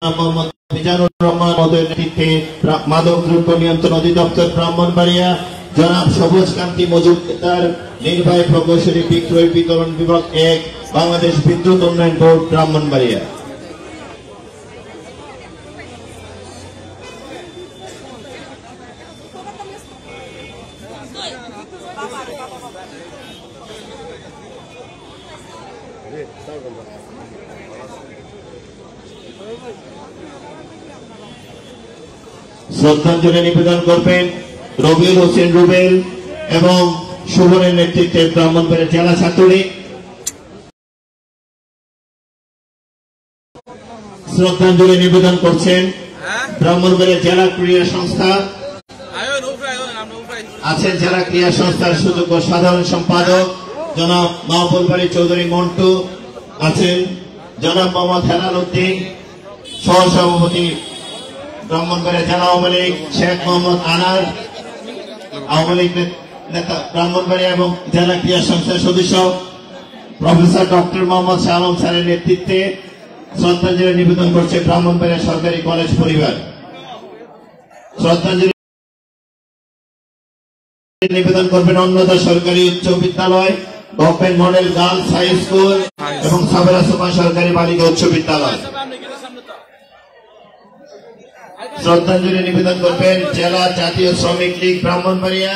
মোহাম্মদ মিজানুর রহমান মহোদয়ের নেতৃত্বে মাদক দ্রব্য নিয়ন্ত্রণ অধিদপ্তর ব্রাহ্মণবাড়িয়া, জনাব সবুজ কান্তি মজুমদার নির্বাহী প্রকৌশলী বিক্রয় বিতরণ বিভাগ 1, বাংলাদেশ বিদ্যুৎ উন্নয়ন বোর্ড ব্রাহ্মণবাড়িয়া। শ্রদ্ধাঞ্জলি নিবেদন করবেন রবিউল হোসেন রুবেল এবং সুবনের নেতৃত্বে ব্রাহ্মণবাড়িয়া জেলা ছাত্রলীগ। শ্রদ্ধাঞ্জলি নিবেদন করছেন ব্রাহ্মণবাড়িয়া জেলা ক্রীড়া সংস্থা, আছেন জেলা ক্রীড়া সংস্থার সুযোগ্য সাধারণ সম্পাদক জনাব মাহবুল বাড়ি চৌধুরী মন্টু, আছেন জনাব মোহাম্মদ হেলাল উদ্দিন, সহসভাপতি ব্রাহ্মণবাড়িয়া জেলা আওয়ামী লীগ শেখ মোহাম্মদ আনার, আওয়ামী লীগ নেতা ব্রাহ্মণবাড়িয়া এবং জেলা ক্রীড়া সংস্থার সদস্য প্রফেসর ডক্টর মোহাম্মদ শাহ আলম স্যারের নেতৃত্বে শ্রদ্ধাঞ্জলি নিবেদন করছে ব্রাহ্মণবাড়িয়া সরকারি কলেজ পরিবার। শ্রদ্ধাঞ্জলি নিবেদন করবেন অন্নদা সরকারি উচ্চ বিদ্যালয়, government model girls high school এবং সাবেরা সুমা সরকারি বালিকা উচ্চ বিদ্যালয়। শ্রদ্ধাঞ্জলি নিবেদন করবেন জেলা জাতীয় শ্রমিক লীগ ব্রাহ্মণবাড়িয়া।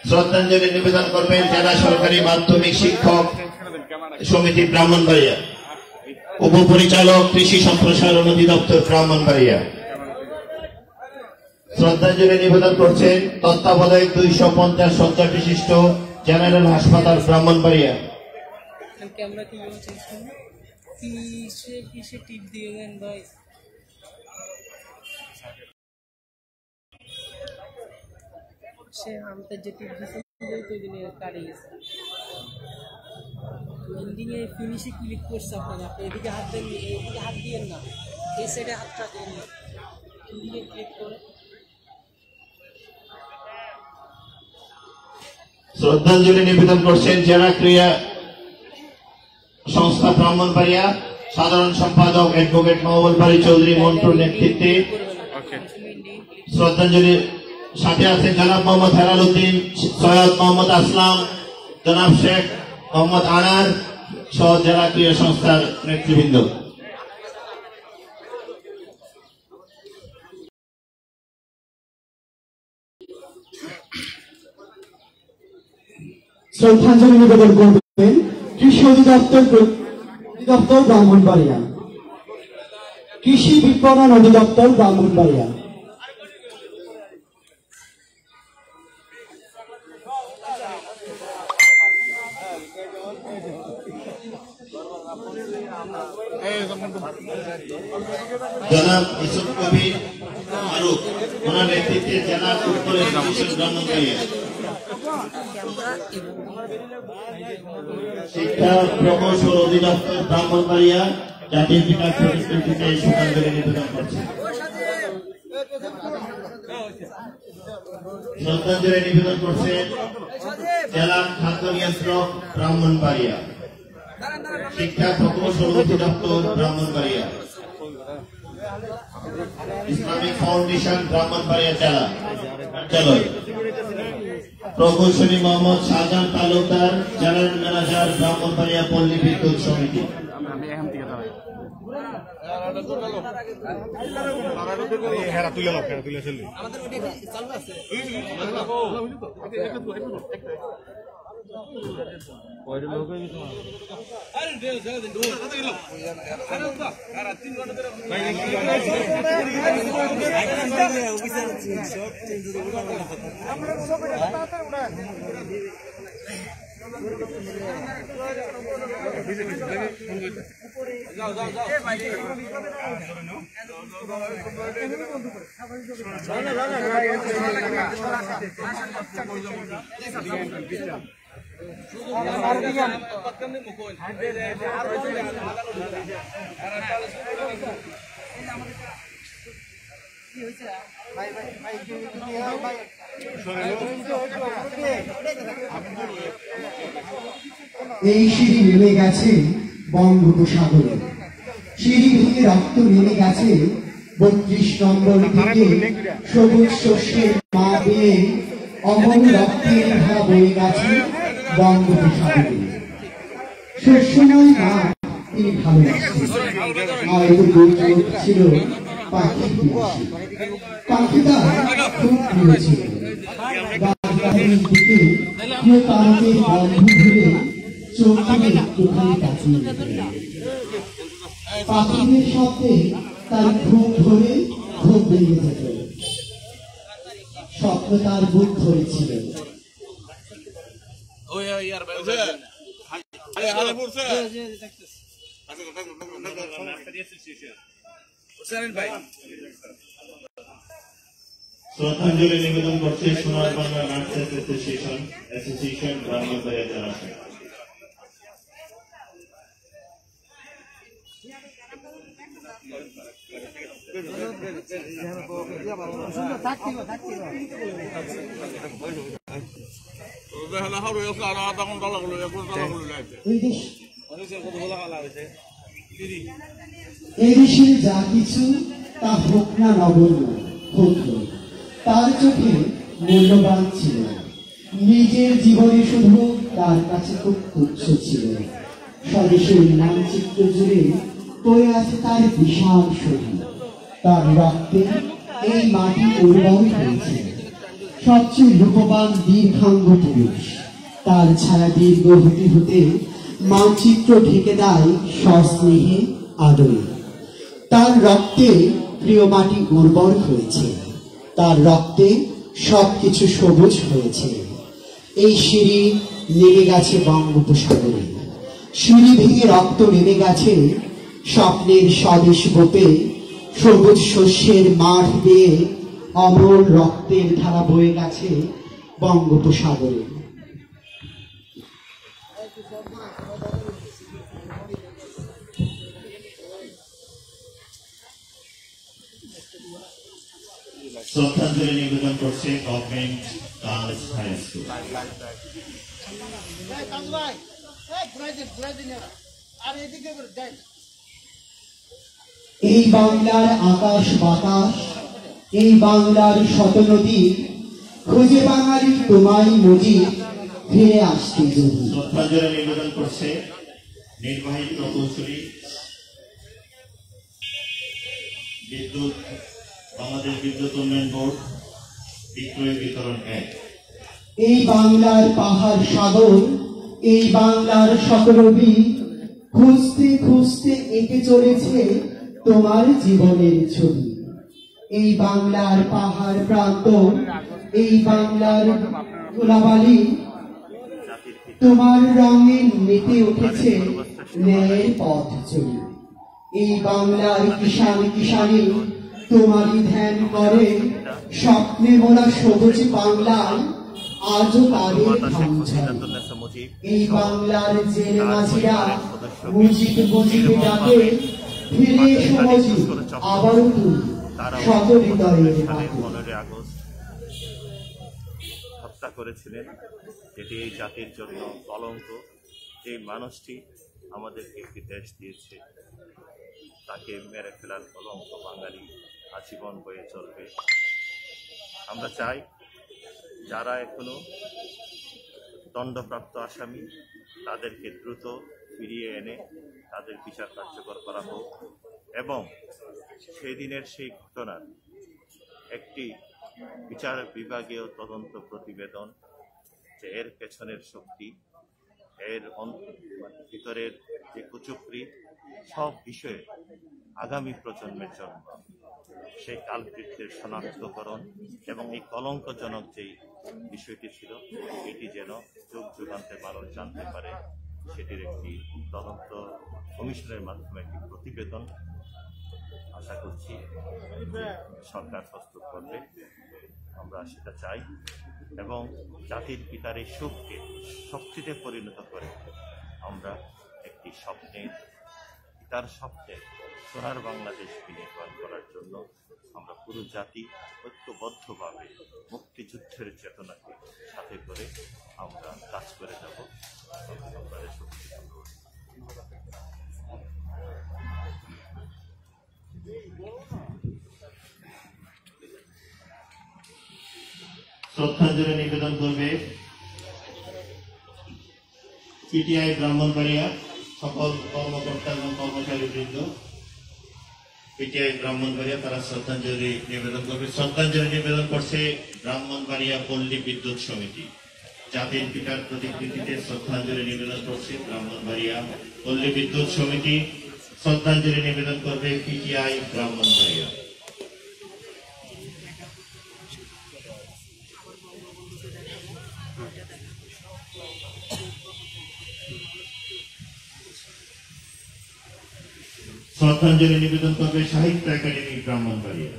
শ্রদ্ধাঞ্জলি নিবেদন করবেন জেলা সরকারি মাধ্যমিক শিক্ষক সমিতি ব্রাহ্মণবাড়িয়া, উপপরিচালক কৃষি সম্প্রসারণ অধিদপ্তর ব্রাহ্মণবাড়িয়া। শ্রদ্ধাঞ্জলি নিবেদন করছেন তত্ত্বাবধায়ক 250 শয্যা বিশিষ্ট জেনারেল হাসপাতাল ব্রাহ্মণবাড়িয়া। ফিনিশে ক্লিক করছে আপনারা, এদিকে হাত দেন, এদিকে হাত দিয়েন না, এই সাইডে হাতটা দেন, এদিকে ক্লিক করে। শ্রদ্ধাঞ্জলি নিবেদন করছেন জেলা ক্রীড়া সংস্থা ব্রাহ্মণবাড়িয়া, সাধারণ সম্পাদক অ্যাডভোকেট মাহবুল বাড়ি চৌধুরী মন্টুর নেতৃত্বে। শ্রদ্ধাঞ্জলি সাথে আছেন জনাব মোহাম্মদ হেলাল উদ্দিন, সৈয়দ মোহাম্মদ আসলাম, জনাব শেখ মোহাম্মদ আনার সহ জেলা ক্রীড়া সংস্থার নেতৃবৃন্দ। শ্রদ্ধাঞ্জলি নিবেদন করবেন কৃষি অধিদপ্তর ব্রাহ্মণবাড়িয়া, কৃষি বিপণন অধিদপ্তর ব্রাহ্মণবাড়িয়া। জনাব ইসুফ কবির ফারুক, ওনার নেতৃত্বে জেলা উত্তরের ব্রাহ্মণবাড়িয়া। শিক্ষা প্রকৌশল অধিদপ্তর ব্রাহ্মণবাড়িয়া জাতীয় বিকাশ প্রতিষ্ঠানটিতে শ্রদ্ধাঞ্জলি নিবেদন করছে। শ্রদ্ধাঞ্জলি নিবেদন করছেন জেলা খাদ্য নিয়ন্ত্রক ব্রাহ্মণবাড়িয়া, শিক্ষা প্রকৌশল অধিদপ্তর ব্রাহ্মণবাড়িয়া, ইসলামিক ফাউন্ডেশন ব্রাহ্মণবাড়িয়া জেলা কার্যালয়, প্রকৌশলী মোহাম্মদ শাহজাহান তালুকদার, জেনারেল ম্যানেজার ব্রাহ্মণবাড়িয়া পল্লী বিদ্যুৎ সমিতি। এই সিঁড়ি নেমে গেছে বঙ্গোপসাগরে, সিঁড়ি ভেঙে রক্ত নেমে গেছে 32 নম্বর দিকে সবুজ শস্যের মা বেয়ে অমর রক্তের ধারা বয়ে গেছে বঙ্গোপসাগরে। শস্যময় মা তিনি ভালোবাসতেন। মায়ের দুধ ছিল পাখির পিয়াসী। পাখিটা খুব প্রিয় ছিল। রাজবাড়ির দিকে প্রিয় তারকের গন্ধ ধরে চোখ থেকে একটুখানি কাটিয়ে দিতেন। পাখিদের শব্দে তার ঘুম ধরে ঘুম ভেঙে যেত। স্বপ্ন তার বুক ধরেছিল। শ্রদ্ধাঞ্জলি নিবেদন করছে সোনার বাংলা নার্স অ্যাসোসিয়েশন ব্রাহ্মণবাড়িয়া জেলা শাখা। এই দেশের যা কিছু তা হোক না নগণ্য, হোক তার চোখে মূল্যবান ছিল। নিজের জীবনে শুধু তার কাছে খুব তুচ্ছ ছিল। স্বদেশের মানচিত্র জুড়ে পড়ে আছে তার বিশাল শরীর। তার রক্তে এই মাটি উর্বর হয়েছে। সবচেয়ে রূপবান দীর্ঘাঙ্গ পুরুষ। তার ছায়া দীর্ঘ হতে হতে মানচিত্র ঢেকে দেয় সস্নেহে আদরে। তার রক্তে প্রিয় মাটি উর্বর হয়েছে। তার রক্তে সবকিছু সবুজ হয়েছে। এই সিঁড়ি নেমে গেছে বঙ্গোপসাগরে। সিঁড়ি ভেঙে রক্ত নেমে গেছে স্বপ্নের স্বদেশ গোপে। সবুজ শস্যের মাঠ দিয়ে অমর রক্তের ধারা বয়ে গেছে বঙ্গোপসাগরে। শ্রদ্ধাঞ্জলি নিবেদন করছে গভর্নমেন্ট গার্লস হাই স্কুল। এই বাংলার আকাশ বাতাস, এই বাংলার শত নদী, খুঁজে বাঙালি তোমায় মজি ফিরে আসতে যদি। শ্রদ্ধাঞ্জলি নিবেদন করছে নির্বাহী প্রকৌশলী বিদ্যুৎ বাংলাদেশ বিদ্যুৎ উন্নয়ন বোর্ড বিক্রয় বিতরণ এক। এই বাংলার পাহাড় সাগর, এই বাংলার শতরবি, খুঁজতে খুঁজতে এঁকে চলেছে তোমার জীবনের ছবি। এই বাংলার পাহাড় প্রান্ত, এই বাংলার ধুলাবালি, তোমার রঙে মেতে উঠেছে ন্যায়ের পথ চলি। এই বাংলার কিষান কিষানি তোমারই ধ্যান করে। স্বপ্নে মোরা সবুজ বাংলায় আজও তাদের ধামঝাড়ি। এই বাংলার জেলে মাঝিরা মুজিব মুজিবে ডাকে, ফিরে এসো মুজিব আবারও তুমি শত হৃদয়ের ডাকে। 15 আগস্ট হত্যা করেছিলেন, যেটি এই জাতির জন্য কলঙ্ক। যে মানুষটি আমাদেরকে একটি দেশ দিয়েছে, তাকে মেরে ফেলার কলঙ্ক বাঙালি আজীবন বয়ে চলবে। আমরা চাই যারা এখনো দণ্ডপ্রাপ্ত আসামি তাদেরকে দ্রুত ফিরিয়ে এনে তাদের বিচার কার্যকর করা হোক এবং সেই দিনের সেই ঘটনার একটি বিচার বিভাগীয় তদন্ত প্রতিবেদন, যে এর পেছনের শক্তি, এর ভিতরের যে কুচক্রি, সব বিষয়ে আগামী প্রজন্মের জন্য সেই কালকৃত্যের শনাক্তকরণ এবং এই কলঙ্কজনক যেই বিষয়টি ছিল এটি যেন যুগ যুগান্তে মানুষ জানতে পারে, সেটির একটি তদন্ত কমিশনের মাধ্যমে একটি প্রতিবেদন আশা করছি সরকার প্রস্তুত করবে। আমরা সেটা চাই এবং জাতির পিতার এই শোককে শক্তিতে পরিণত করে আমরা একটি স্বপ্নের, পিতার স্বপ্নের সোনার বাংলাদেশ বিনির্মাণ করার জন্য আমরা পুরো জাতি ঐক্যবদ্ধভাবে মুক্তিযুদ্ধের চেতনাকে সাথে করে আমরা কাজ করে যাব। আপনাদের শক্তি ধন্যবাদ। শ্রদ্ধাঞ্জলি নিবেদন করবে পিটিআই ব্রাহ্মণবাড়িয়া সকল কর্মকর্তা এবং কর্মচারীবৃন্দ। পিটিআই ব্রাহ্মণবাড়িয়া তারা শ্রদ্ধাঞ্জলি নিবেদন করবে। শ্রদ্ধাঞ্জলি নিবেদন করছে ব্রাহ্মণবাড়িয়া পল্লী বিদ্যুৎ সমিতি। জাতির পিতার প্রতিকৃতিতে শ্রদ্ধাঞ্জলি নিবেদন করছে ব্রাহ্মণবাড়িয়া পল্লী বিদ্যুৎ সমিতি। শ্রদ্ধাঞ্জলি নিবেদন করবে পিটিআই ব্রাহ্মণবাড়িয়া। শ্রদ্ধাঞ্জলি নিবেদন করবে সাহিত্য একাডেমি ব্রাহ্মণবাড়িয়া।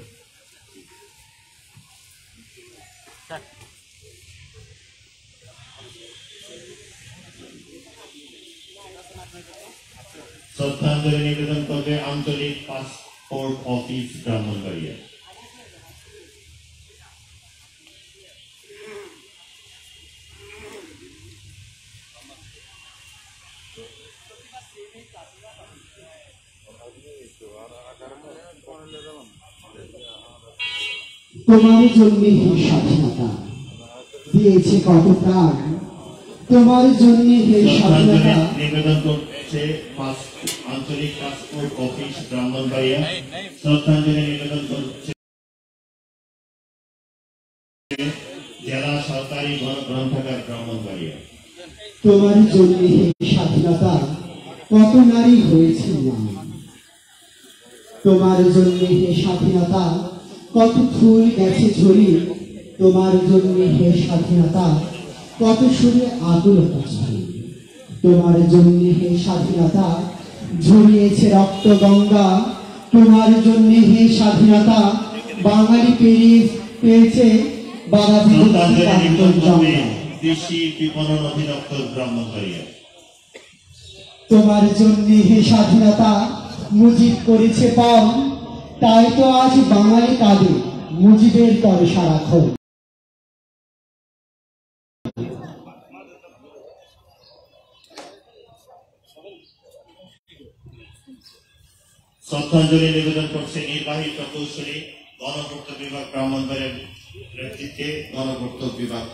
শ্রদ্ধাঞ্জলি নিবেদন করবে আঞ্চলিক পাসপোর্ট অফিস ব্রাহ্মণবাড়িয়া। তোমার জন্য হে স্বাধীনতা দিয়েছে কত প্রাণ, তোমার জন্য হে স্বাধীনতা। নিবেদন করছে আঞ্চলিক পাসপোর্ট অফিস ব্রাহ্মণবাড়িয়া। শ্রদ্ধাঞ্জলি নিবেদন করছে জেলা সরকারি গণগ্রন্থাগার ব্রাহ্মণবাড়িয়া। তোমার জন্য হে স্বাধীনতা কত নারী হয়েছে না, তোমার জন্য হে স্বাধীনতা কত ফুল গেছে ঝরি, তোমার জন্য হে স্বাধীনতা কত সুরে আকুলতা ছড়ি, তোমার জন্য হে স্বাধীনতা ঝরিয়েছে রক্ত গঙ্গা, তোমার জন্য হে স্বাধীনতা বাঙালি পেয়েছে বাধা কৃষি বিপণন অধিদপ্তর ব্রাহ্মণবাড়িয়া। তোমার জন্য হে স্বাধীনতা মুজিব করেছে পণ, তাই তো আজ বাঙালি কাঁদে মুজিবের তরে সারাক্ষণ। শ্রদ্ধাঞ্জলি নিবেদন করছে নির্বাহী প্রকৌশলী গণপূর্ত বিভাগ ব্রাহ্মণবাড়িয়ার নেতৃত্বে গণপূর্ত বিভাগ।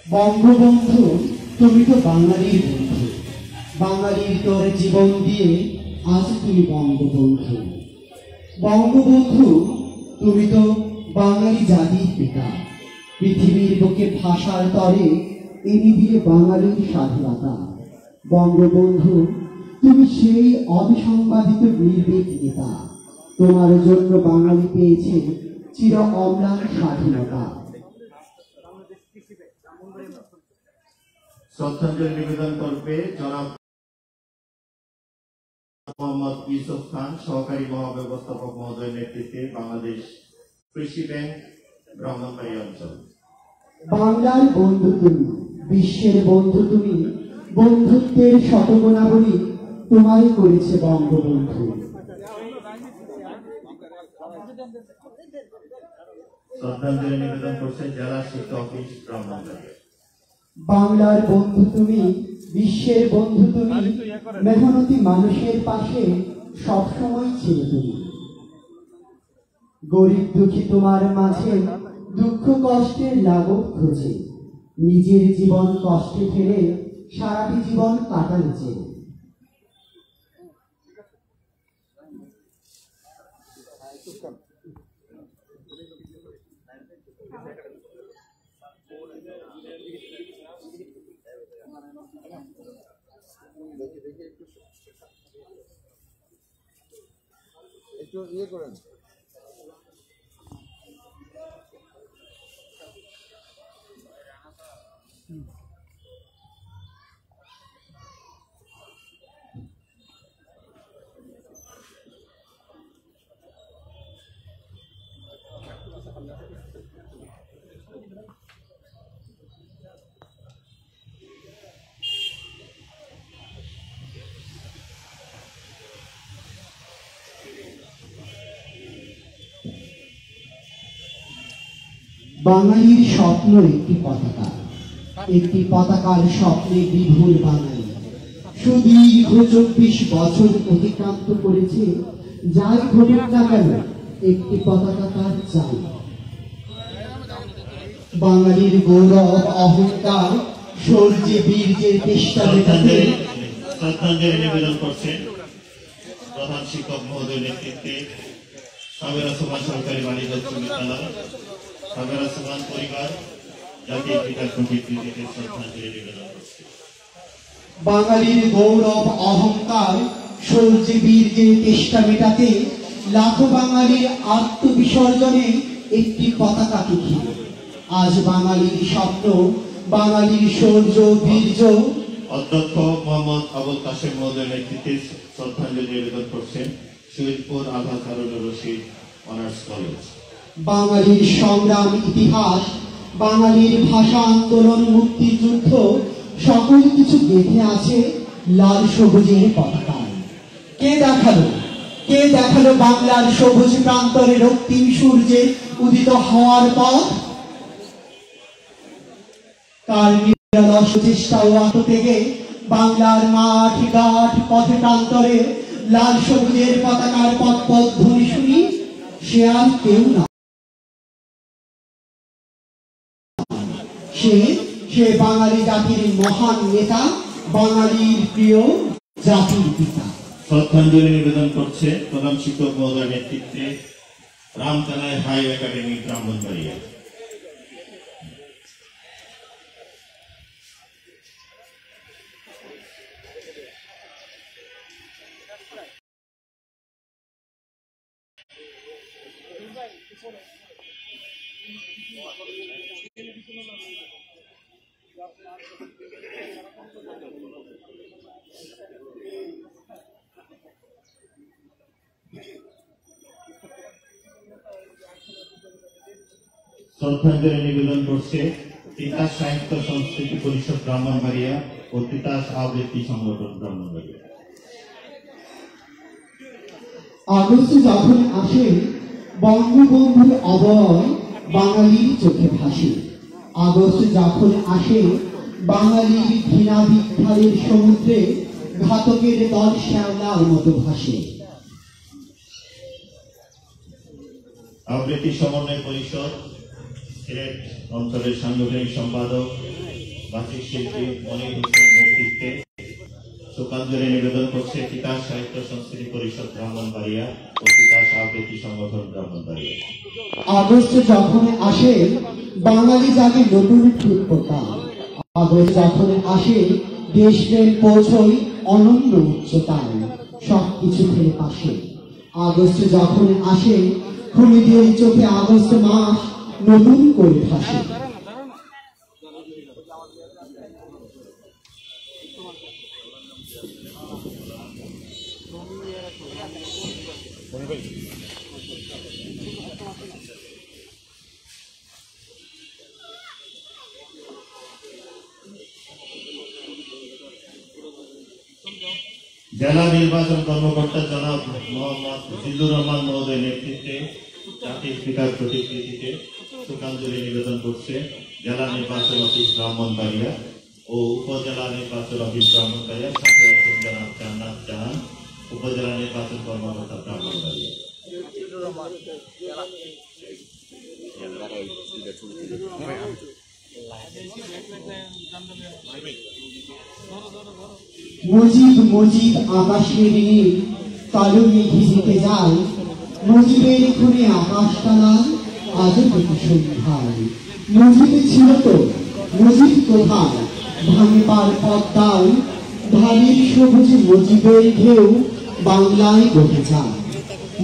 বঙ্গবন্ধু তুমি তো বাঙালির বন্ধু, বাঙালির তোর জীবন দিয়ে আজ তুমি বঙ্গবন্ধু। বঙ্গবন্ধু তুমি তো বাঙালি জাতির পিতা, পৃথিবীর বুকে ভাষার তরে এনে দিলে বাঙালির স্বাধীনতা। বঙ্গবন্ধু তুমি সেই অবিসংবাদিত নির্ভীক নেতা, তোমার জন্য বাঙালি পেয়েছে চির অম্লান স্বাধীনতা। শ্রদ্ধাঞ্জলি নিবেদন করবে জনাব মোহাম্মদ ইউসুফ খান, সহকারী মহাব্যবস্থাপক মহোদয়ের নেতৃত্বে বাংলাদেশ কৃষি ব্যাংক ব্রাহ্মণবাড়িয়া অঞ্চল। বাংলার বন্ধু তুমি, বিশ্বের বন্ধু তুমি, বন্ধুত্বের শতগুণাবলী তোমারই করেছে বঙ্গবন্ধু। শ্রদ্ধাঞ্জলি নিবেদন করছে জেলা শিক্ষা অফিস ব্রাহ্মণবাড়িয়া। বাংলার বন্ধু তুমি, বিশ্বের বন্ধু তুমি, মেহনতি মানুষের পাশে সবসময় ছিল তুমি। গরিব দুঃখী তোমার মাঝে দুঃখ কষ্টের লাঘব খোঁজে, নিজের জীবন কষ্টে ফেলে সারাটি জীবন কাটালে চেয়ে। একটু ইয়ে করেন। বাঙালির স্বপ্ন একটি পতাকা, একটি পতাকার স্বপ্নে বিভোর বাঙালি, সুদীর্ঘ 24 বছর অতিক্রান্ত করেছে। যাই ঘটুক না কেন একটি পতাকা তার চাই। বাঙালির গৌরব অহংকার শৌর্যে বীর্যের চেষ্টা মেটাতে শ্রদ্ধাঞ্জলি নিবেদন করছেন প্রধান শিক্ষক মহোদয়ের নেতৃত্বে সাবেরা সুমান সরকারি বালিকা উচ্চ বিদ্যালয়, সাবেরা সুমান পরিবার জাতীয় পিতার প্রতিকৃতিতে শ্রদ্ধাঞ্জলি নিবেদন করছে। বাঙালির গৌরব অহংকার শৌর্যে বীর্যের চেষ্টা মেটাতে লাখো বাঙালির আত্মবিসর্জনে একটি পতাকাকে ঘিরে আজ বাঙালির স্বপ্ন, বাঙালির শৌর্য বীর্য। অধ্যক্ষ মোহাম্মদ আবুল কাশেম মহোদয়ের নেতৃত্বে শ্রদ্ধাঞ্জলি নিবেদন করছেন শহীদপুর আধা কারুল রশিদ অনার্স কলেজ। বাঙালির সংগ্রাম ইতিহাস, বাঙালির ভাষা আন্দোলন, মুক্তিযুদ্ধ সকল কিছু গেঁথে আছে লাল সবুজের পতাকায়। কে দেখালো বাংলার সবুজ প্রান্তরে রক্তিম সূর্যের উদিত হওয়ার পথ? কার নিরলস চেষ্টা ও আত্মত্যাগে বাংলার মাঠ ঘাট পথে প্রান্তরে লাল সবুজের পতাকার পথ ধ্বনি শুনি? সে আর কেউ না, সে বাঙালি জাতির মহান নেতা, বাঙালির প্রিয় জাতির পিতা। শ্রদ্ধাঞ্জলি নিবেদন করছে প্রধান শিক্ষক মহোদয়ের নেতৃত্বে রামকানাই হাই একাডেমি ব্রাহ্মণবাড়িয়া। শ্রদ্ধাঞ্জলি নিবেদন করছে তিতাস সাহিত্য সংস্কৃতি পরিষদ ব্রাহ্মণবাড়িয়া ও তিতাস আবৃত্তি সংগঠন ব্রাহ্মণবাড়িয়া। আগস্ট যখন আসে বঙ্গবন্ধুর অবয় বাঙালির চোখে ভাসে। আগস্ট যখন আসে বাঙালির ঘৃণা বিক্ষারের সমুদ্রে ঘাতকের দল শ্যাওলার মতো ভাসে। আবৃত্তি সমন্বয় পরিষদ সিলেট অঞ্চলের সাংগঠনিক সম্পাদক বাচিক শিল্পী মনির হোসেন নেতৃত্বে শোকাঞ্জলি নিবেদন করছে তিতাস সাহিত্য সংস্কৃতি পরিষদ ব্রাহ্মণবাড়িয়া ও তিতাস আবৃত্তি সংগঠন ব্রাহ্মণবাড়িয়া। আগস্ট যখন আসে বাঙালি জাতি নতুন উৎপত্তা। আগস্ট যখন আসে দেশপ্রেম পৌঁছয় অনন্য উচ্চতায়, সবকিছু ফেলে পাশে। আগস্ট যখন আসে খুনিদের চোখে আগস্ট মাস নতুন করে ভাসে। জেলা নির্বাচন কর্মকর্তা জনাব মোহাম্মদ জিল্লুর রহমান মহোদয়ের নেতৃত্বে জাতির পিতার প্রতিকৃতিতে শোকাঞ্জলি নিবেদন করছে জেলা নির্বাচন অফিস ব্রাহ্মণবাড়িয়া ও উপজেলা নির্বাচন অফিস ব্রাহ্মণবাড়িয়া, সাথে আছেন জনাব জান্নাত জাহান উপজেলা নির্বাচন কর্মকর্তা ব্রাহ্মণবাড়িয়া। মুজিব আকাশের নীল কালো মেঘে যেতে যায়। মুজিবের খুনে আকাশ টানার আজও প্রতি সন্ধ্যায়। মুজিব ছিল তো, মুজিব কোথায়? ভাঙে পার পদ্মায় ঢালির সবুজ মুজিবের ঢেউ বাংলায় বহে যায়।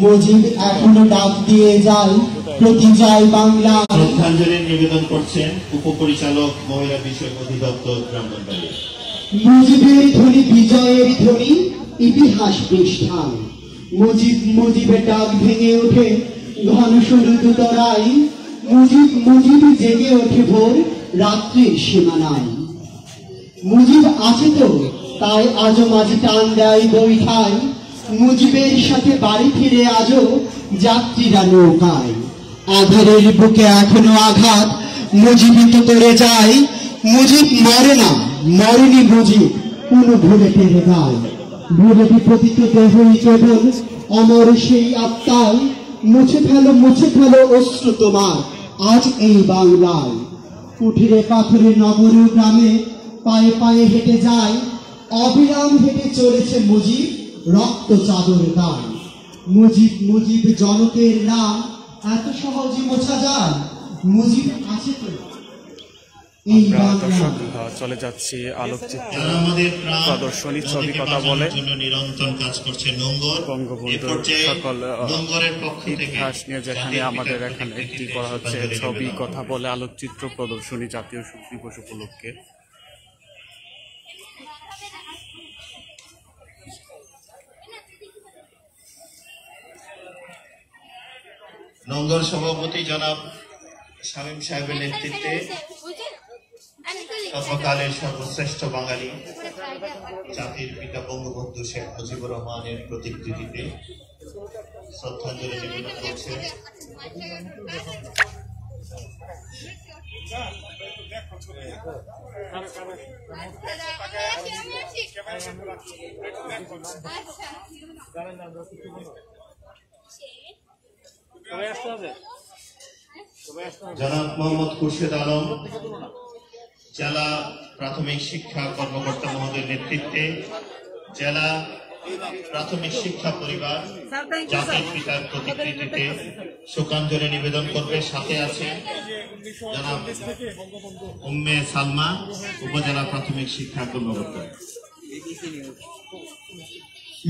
মুজিব এখনো ডাক দিয়ে যায় প্রতি যায় বাংলা। শ্রদ্ধাঞ্জলি নিবেদন করছেন উপপরিচালক মহিলা বিষয়ক অধিদপ্তর ব্রাহ্মণবাড়িয়া। মুজিবের ধ্বনি বিজয়ের ধ্বনি ইতিহাস পৃষ্ঠায়। মুজিবের ডাক ভেঙে ওঠে ঘন সরু তরাই। মুজিব জেগে ওঠে ভোর রাত্রির সীমানায়। মুজিব আছে তো তাই আজও মাঝে টান দেয় বৈঠায়। মুজিবের সাথে বাড়ি ফিরে আজও যাত্রীরা নৌকায়। আধারের বুকে এখনো আঘাত মুজিবিত করে যায়। মুজিব মরে না, মরেনি মুজিব, কোন ভুলেটের গায়। ভুলেটি পতিত দেহই কেবল অমর সেই আত্মায়। মুছে ফেলো অশ্রু তোমার আজ এই বাংলায়। কুঠিরে পাথরে নগর গ্রামে পায়ে পায়ে হেঁটে যায়। অবিরাম হেঁটে চলেছে মুজিব রক্ত চাদর গায়। মুজিব জনকের নাম এত সহজে মোছা যায়। মুজিব আছে তো এই দর্শক বাংলায়। চলে যাচ্ছি আলোকচিত্র যারা আমাদের প্রাণ প্রদর্শনী ছবি নদীকে কথা বাঁচানোর বলে জন্য নিরন্তর কাজ করছে নোঙ্গর। এই বঙ্গবন্ধুর পর্যায়ে সকল নোঙ্গরের পক্ষ থেকে ইতিহাস নিয়ে যেখানে জাতির আমাদের পিতার এখানে প্রতি একটি করা হচ্ছে শ্রদ্ধাঞ্জলি ছবি নিবেদন। কথা বলে আলোকচিত্র প্রদর্শনী জাতীয় শোক দিবস উপলক্ষে। নোঙ্গর সভাপতি জনাব শামীম সাহেবের নেতৃত্বে সর্বকালের সর্বশ্রেষ্ঠ বাঙালি জাতির পিতা বঙ্গবন্ধু শেখ মুজিবুর রহমানের প্রতিকৃতিতে শ্রদ্ধাঞ্জলি নিবেদন করছে। জনাব মোহাম্মদ খুরশেদ আলম জেলা প্রাথমিক শিক্ষা কর্মকর্তা মহোদয়ের নেতৃত্বে জেলা প্রাথমিক শিক্ষা পরিবার জাতির পিতার প্রতিকৃতিতে শোকাঞ্জলি নিবেদন করবে। সাথে আছে জনাব উম্মে সালমা উপজেলা প্রাথমিক শিক্ষা কর্মকর্তা।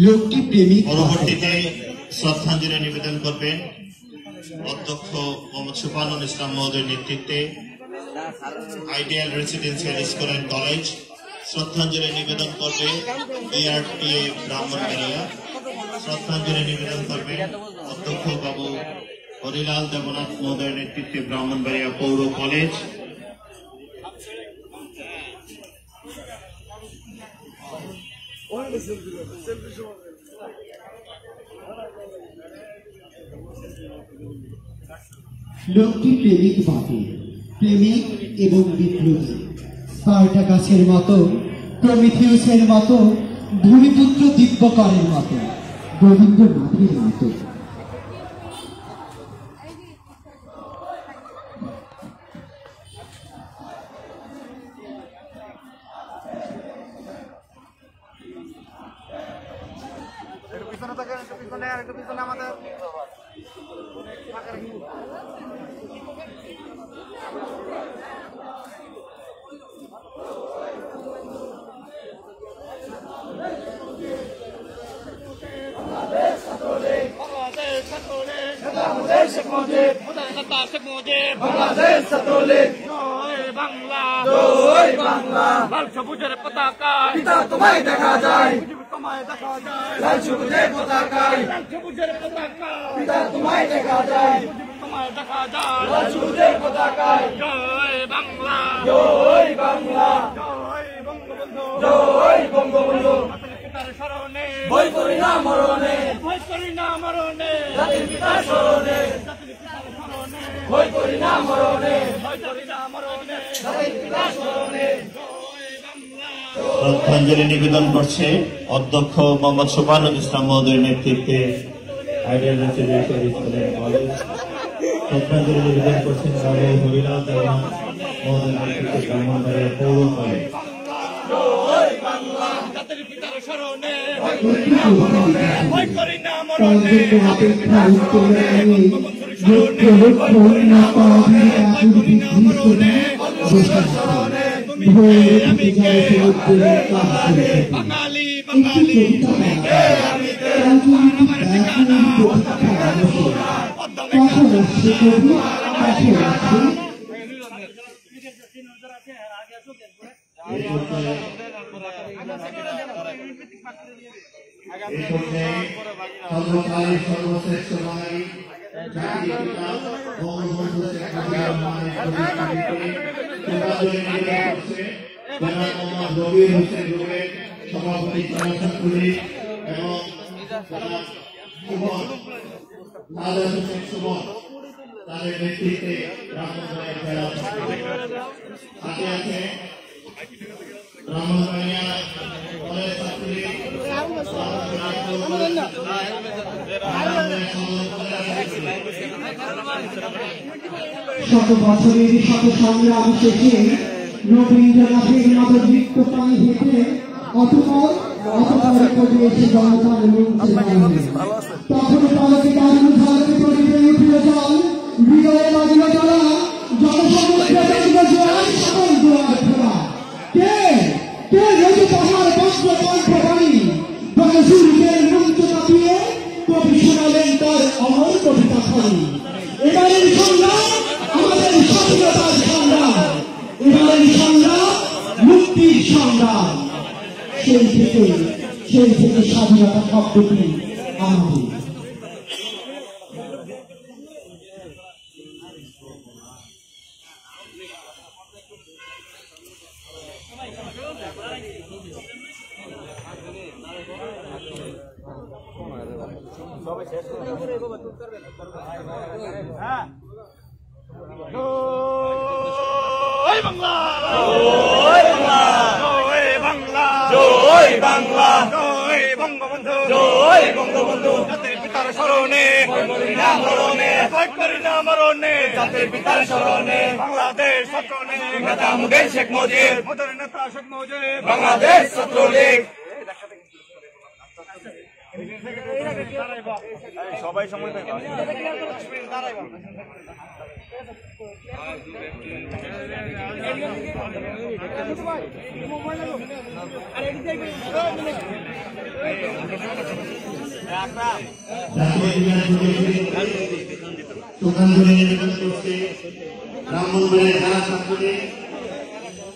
লোকটি প্রেমিক। পরবর্তীতে শ্রদ্ধাঞ্জলি নিবেদন করবেন অধ্যক্ষ মোহাম্মদ সুবহানুল ইসলাম মহোদয়ের নেতৃত্বে ideal residential school and college. শ্রদ্ধাঞ্জলি নিবেদন করবে বিআরটিএ ব্রাহ্মণবাড়িয়া। শ্রদ্ধাঞ্জলি নিবেদন করবে অধ্যক্ষ বাবু হরিলাল দেবনাথ মহোদয়ের নেতৃত্বে ব্রাহ্মণবাড়িয়া পৌর কলেজ। লোকটি প্রেমিক বাপে, প্রেমিক এবং বিপ্লবী। স্পার্টাকাসের মতো, প্রমিথিউসের মতো, ভূমিপুত্র দিব্যকরের মতো, রবীন্দ্রনাথের মতো। লাল সবুজের পতাকায় পিতা তোমায় দেখা যায়, তোমায় দেখা যায়। লাল সবুজের পতাকায়, লাল সবুজের পতাকায় পিতা তোমায় দেখা যায়, তোমায় দেখা যায়। লাল সবুজের পতাকায় জয় বাংলা, জয় বাংলা, জয় বঙ্গবন্ধু, জয় বঙ্গবন্ধু। পিতার স্মরণে ভয় করি না মরণে, ভয় করি না মরণে, জাতির পিতার স্মরণে, জাতির পিতার স্মরণে ভয় করি না মরণে, ভয় করি না মরণে, জাতির পিতার স্মরণে। শ্রদ্ধাঞ্জলি নিবেদন করছে অধ্যক্ষ মোহাম্মদ সুবহানুল ইসলাম মহোদয়ের নেতৃত্বে ideal residential school and college. শ্রদ্ধাঞ্জলি নিবেদন করছেন বাবু হরিলাল দেওয়ান মহোদয়ের নেতৃত্বে ব্রাহ্মণবাড়িয়া পৌর কলেজ। বাঙালি বাঙালি সর্বশ্রেষ্ঠ বাঙালি জাতির পিতা বঙ্গবন্ধু শেখ মুজিবুর রহমানের প্রতিকৃতিতে শ্রদ্ধাঞ্জলি নিবেদন করছে জনাব মোহাম্মদ রবিউল হোসেন রুবেল সভাপতি জনসংঘী এবং জনাব সুমন আদার হোসেন সুমন তাদের নেতৃত্বে ব্রাহ্মণবাড়িয়া জেলা সাথে আছে ব্রাহ্মণবাড়িয়া কলেজ ছাত্রলীগ শত বছরের শত সংগ্রাম শেষে রবীন্দ্রনাথের মতো নৃত্য পায়ে হেঁটে অতপর করে এসে জনতার মঞ্চে তখন পালকে দারুণ ঝলকে তরিতে উঠল জল হৃদয়ে লাগিল জ্বালা জনসমুদ্র সকল দুয়ার খোলা কে কে রোজে পাহাড় বস্ত্র কণ্ঠবাণী গণসূর্যের মঞ্চ কাঁপিয়ে কবি শোনালেন তার অমর কবিতা খানি এবারের সংগ্রাম আমাদের স্বাধীনতার সংগ্রাম এবারের সংগ্রাম মুক্তির সংগ্রাম সেই থেকে স্বাধীনতা শব্দটি আমাদের জয় বাংলা জয় বাংলা জয় বাংলা জয় বঙ্গবন্ধু জয় বঙ্গবন্ধু জাতির পিতার স্মরণে মরণে জাতির পিতার স্মরণে বাংলাদেশ ছাত্রলীগ নেতা মুজিব শেখ মুজিব নেতা শেখ মুজিব বাংলাদেশ ছাত্রলীগ সবাই সময়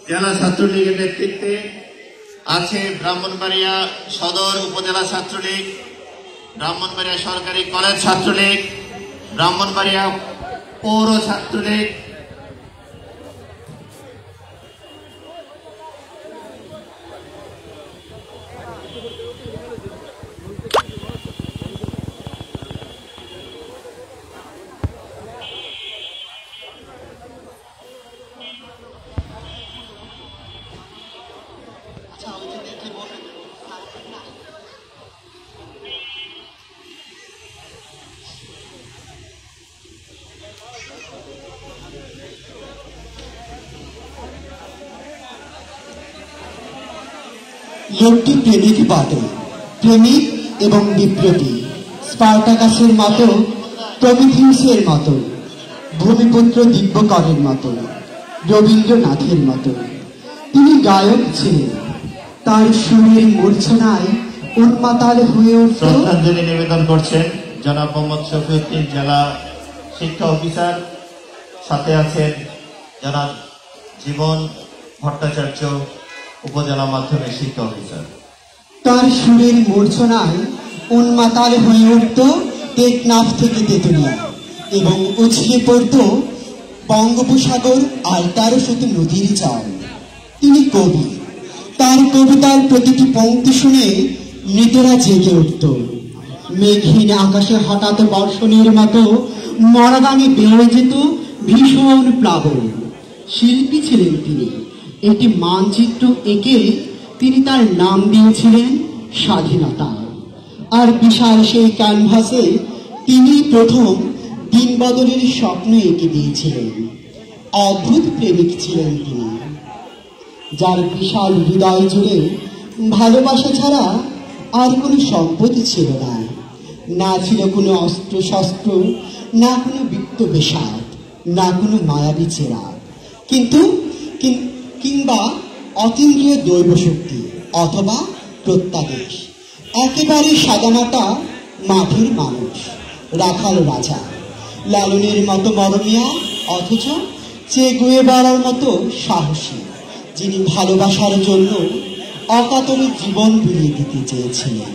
জেলা ছাত্রলীগের নেতৃত্বে আছে ব্রাহ্মণবাড়িয়া সদর উপজেলা ছাত্রলীগ, ব্রাহ্মণবাড়িয়া সরকারি কলেজ ছাত্রলীগ, ব্রাহ্মণবাড়িয়া পৌর ছাত্রলীগ, লোকটি প্রেমিক বটে, প্রেমিক এবং বিপ্লবী, স্পার্টাকাসের মতো, প্রমিথিউসের মতো, ভূমিপুত্র দিব্যকরের মতো, রবীন্দ্রনাথের মতো। তিনি গায়ক ছিলেন, তার সুরের মূর্ছনায় উন্মাতাল হয়ে উঠত। শ্রদ্ধাঞ্জলি নিবেদন করছেন জনাব মোহাম্মদ শফিউদ্দিন, জেলা শিক্ষা অফিসার। সাথে আছেন জনাব জীবন ভট্টাচার্য, উপজেলা মাধ্যমিক শিক্ষা অফিসার। তার সুরের মূর্ছনায় উন্মাতাল হয়ে উঠত টেকনাফ থেকে তেতুলিয়া এবং উছলে পড়ত বঙ্গোপসাগর আর 1300 নদীর জল। তিনি কবি, তার কবিতার প্রতিটি পংক্তি শুনে মৃতরা জেগে উঠত। মেঘহীন আকাশে হঠাৎ বর্ষণের মতো মরাদানে বেড়ে যেত ভীষণ প্লাবন। শিল্পী ছিলেন তিনি, একটি মানচিত্র এঁকে তিনি তার নাম দিয়েছিলেন স্বাধীনতা। আর বিশাল সেই ক্যানভাসে তিনি প্রথম দিন বদলের স্বপ্ন এঁকে দিয়েছিলেন। অদ্ভুত প্রেমিক ছিলেন তিনি, যার বিশাল হৃদয় জুড়ে ভালোবাসা ছাড়া আর কোনো সম্পত্তি ছিল না। না ছিল কোনো অস্ত্র শস্ত্র, না কোনো বৃত্ত বেশাদ, না কোনো মায়াবী চেরা, কিংবা অতীন্দ্রিয় দৈব শক্তি অথবা প্রত্যাদেশ। একেবারে সাদামাটা মাটির মানুষ, রাখাল রাজা, লালনের মতো মরমিয়া অথচ চে গুয়েভারার মতো সাহসী, যিনি ভালোবাসার জন্য অকাতরে জীবন বিলিয়ে দিতে চেয়েছিলেন।